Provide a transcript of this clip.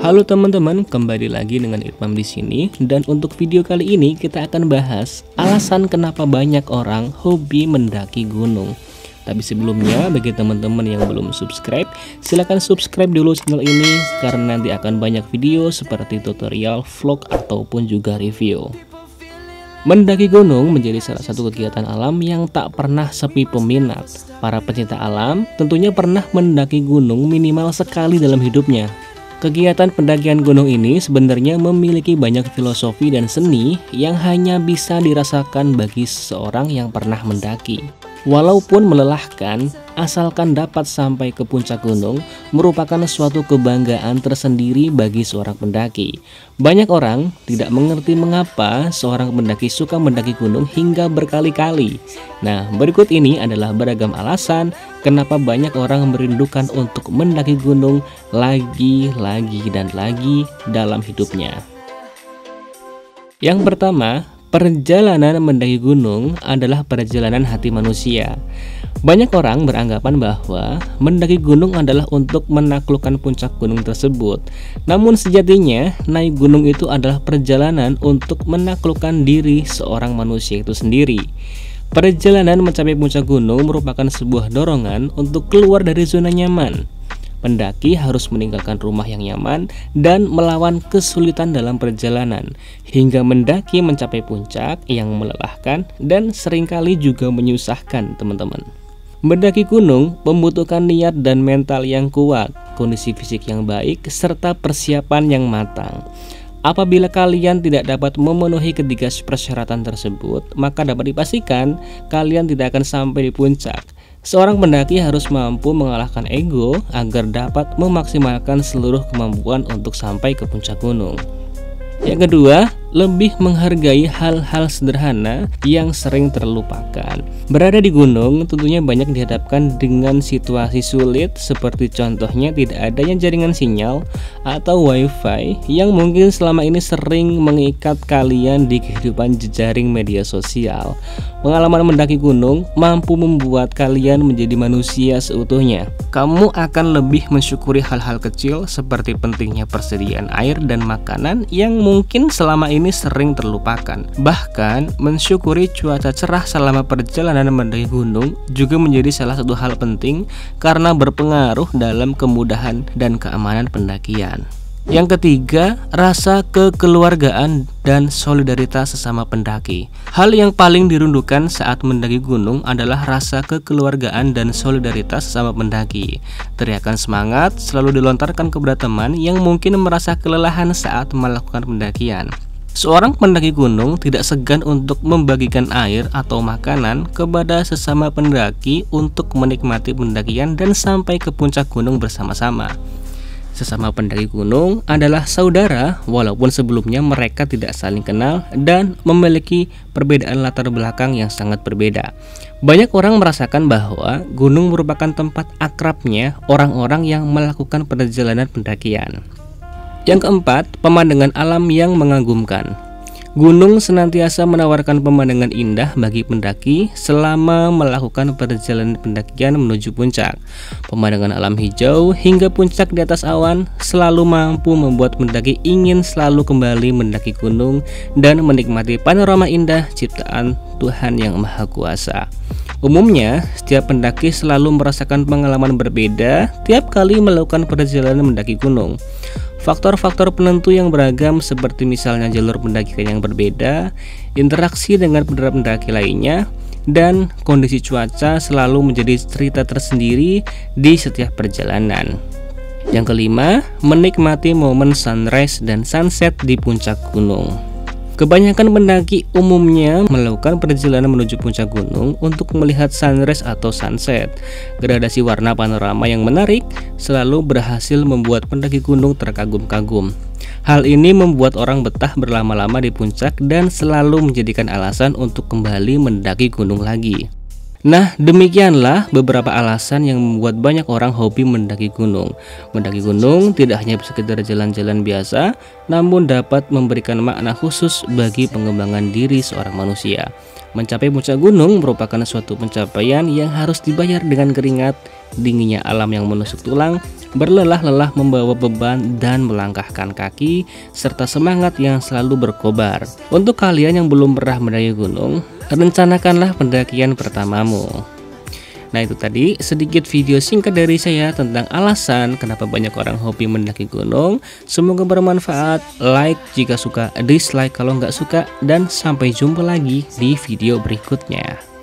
Halo teman-teman, kembali lagi dengan Irfam di sini. Dan untuk video kali ini kita akan bahas alasan kenapa banyak orang hobi mendaki gunung. Tapi sebelumnya, bagi teman-teman yang belum subscribe, silahkan subscribe dulu channel ini karena nanti akan banyak video seperti tutorial, vlog, ataupun juga review. Mendaki gunung menjadi salah satu kegiatan alam yang tak pernah sepi peminat. Para pecinta alam tentunya pernah mendaki gunung minimal sekali dalam hidupnya. Kegiatan pendakian gunung ini sebenarnya memiliki banyak filosofi dan seni yang hanya bisa dirasakan bagi seseorang yang pernah mendaki. Walaupun melelahkan, asalkan dapat sampai ke puncak gunung merupakan suatu kebanggaan tersendiri bagi seorang pendaki. Banyak orang tidak mengerti mengapa seorang pendaki suka mendaki gunung hingga berkali-kali. Nah, berikut ini adalah beragam alasan kenapa banyak orang merindukan untuk mendaki gunung lagi dan lagi dalam hidupnya. Yang pertama, perjalanan mendaki gunung adalah perjalanan hati manusia. Banyak orang beranggapan bahwa mendaki gunung adalah untuk menaklukkan puncak gunung tersebut. Namun sejatinya, naik gunung itu adalah perjalanan untuk menaklukkan diri seorang manusia itu sendiri. Perjalanan mencapai puncak gunung merupakan sebuah dorongan untuk keluar dari zona nyaman. Pendaki harus meninggalkan rumah yang nyaman dan melawan kesulitan dalam perjalanan hingga mendaki mencapai puncak yang melelahkan dan seringkali juga menyusahkan teman-teman. Mendaki gunung membutuhkan niat dan mental yang kuat, kondisi fisik yang baik, serta persiapan yang matang. Apabila kalian tidak dapat memenuhi ketiga persyaratan tersebut, maka dapat dipastikan kalian tidak akan sampai di puncak. Seorang pendaki harus mampu mengalahkan ego agar dapat memaksimalkan seluruh kemampuan untuk sampai ke puncak gunung. Yang kedua, lebih menghargai hal-hal sederhana yang sering terlupakan. Berada di gunung tentunya banyak dihadapkan dengan situasi sulit, seperti contohnya tidak adanya jaringan sinyal atau wifi yang mungkin selama ini sering mengikat kalian di kehidupan jejaring media sosial. Pengalaman mendaki gunung mampu membuat kalian menjadi manusia seutuhnya. Kamu akan lebih mensyukuri hal-hal kecil seperti pentingnya persediaan air dan makanan yang mungkin selama ini sering terlupakan. Bahkan, mensyukuri cuaca cerah selama perjalanan mendaki gunung juga menjadi salah satu hal penting karena berpengaruh dalam kemudahan dan keamanan pendakian. Yang ketiga, rasa kekeluargaan dan solidaritas sesama pendaki. Hal yang paling dirindukan saat mendaki gunung adalah rasa kekeluargaan dan solidaritas sesama pendaki. Teriakan semangat selalu dilontarkan kepada teman yang mungkin merasa kelelahan saat melakukan pendakian. Seorang pendaki gunung tidak segan untuk membagikan air atau makanan kepada sesama pendaki untuk menikmati pendakian dan sampai ke puncak gunung bersama-sama. Sesama pendaki gunung adalah saudara walaupun sebelumnya mereka tidak saling kenal dan memiliki perbedaan latar belakang yang sangat berbeda. Banyak orang merasakan bahwa gunung merupakan tempat akrabnya orang-orang yang melakukan perjalanan pendakian. Yang keempat, pemandangan alam yang mengagumkan. Gunung senantiasa menawarkan pemandangan indah bagi pendaki selama melakukan perjalanan pendakian menuju puncak. Pemandangan alam hijau hingga puncak di atas awan selalu mampu membuat pendaki ingin selalu kembali mendaki gunung dan menikmati panorama indah ciptaan Tuhan Yang Maha Kuasa. Umumnya, setiap pendaki selalu merasakan pengalaman berbeda tiap kali melakukan perjalanan mendaki gunung. Faktor-faktor penentu yang beragam seperti misalnya jalur pendakian yang berbeda, interaksi dengan pendaki lainnya, dan kondisi cuaca selalu menjadi cerita tersendiri di setiap perjalanan. Yang kelima, menikmati momen sunrise dan sunset di puncak gunung. Kebanyakan pendaki umumnya melakukan perjalanan menuju puncak gunung untuk melihat sunrise atau sunset. Gradasi warna panorama yang menarik selalu berhasil membuat pendaki gunung terkagum-kagum. Hal ini membuat orang betah berlama-lama di puncak dan selalu menjadikan alasan untuk kembali mendaki gunung lagi. Nah, demikianlah beberapa alasan yang membuat banyak orang hobi mendaki gunung. Mendaki gunung tidak hanya sekedar jalan-jalan biasa, namun dapat memberikan makna khusus bagi pengembangan diri seorang manusia. Mencapai puncak gunung merupakan suatu pencapaian yang harus dibayar dengan keringat, dinginnya alam yang menusuk tulang, berlelah-lelah membawa beban dan melangkahkan kaki, serta semangat yang selalu berkobar. Untuk kalian yang belum pernah mendaki gunung, rencanakanlah pendakian pertamamu. Nah, itu tadi sedikit video singkat dari saya tentang alasan kenapa banyak orang hobi mendaki gunung. Semoga bermanfaat. Like jika suka, dislike kalau nggak suka, dan sampai jumpa lagi di video berikutnya.